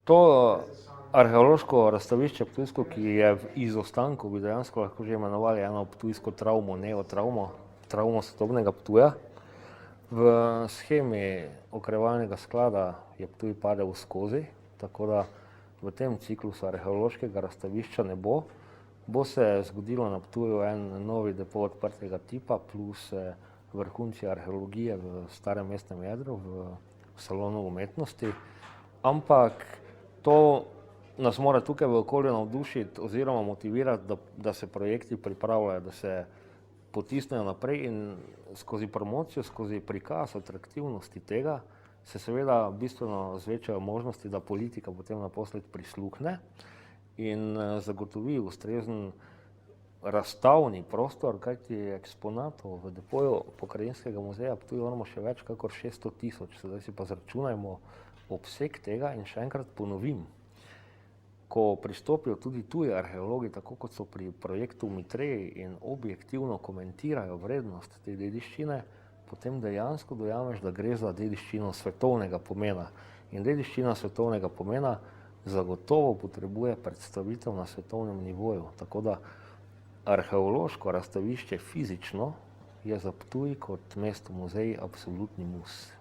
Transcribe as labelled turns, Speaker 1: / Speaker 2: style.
Speaker 1: To arheološko razstavišče Ptujsko, ki je v izostanku, bi dejansko lahko že imenovali eno ptujsko travmo, neotravmo, travmo sodobnega Ptuja. V shemi okrevalnega sklada je Ptuj padel skozi, tako da v tem ciklusu arheološkega razstavišča ne bo. Bo se zgodilo na Ptuju en novi depo odprtega tipa plus vrhunci arheologije v starem mestnem jedru, v salonu umetnosti, ampak to nas mora tukaj v okolju navdušiti oziroma motivirati, da se projekti pripravljajo, da se potisnejo naprej in skozi promocijo, skozi prikaz atraktivnosti tega se seveda bistveno zvečajo možnosti, da politika potem naposled prisluhne in zagotovi ustrezen razstavni prostor, kajti eksponatov v depoju Pokrajinskega muzeja Ptuj imamo še več kakor 600 000, sedaj si pa zračunajmo obseg tega in še enkrat ponovim. Ko pristopijo tudi tuji arheologi, tako kot so pri projektu Mitrej in objektivno komentirajo vrednost te dediščine, potem dejansko dojameš, da gre za dediščino svetovnega pomena. In dediščina svetovnega pomena zagotovo potrebuje predstavitev na svetovnem nivoju. Tako da arheološko razstavišče fizično je za Ptuj kot mesto muzej absolutni mus.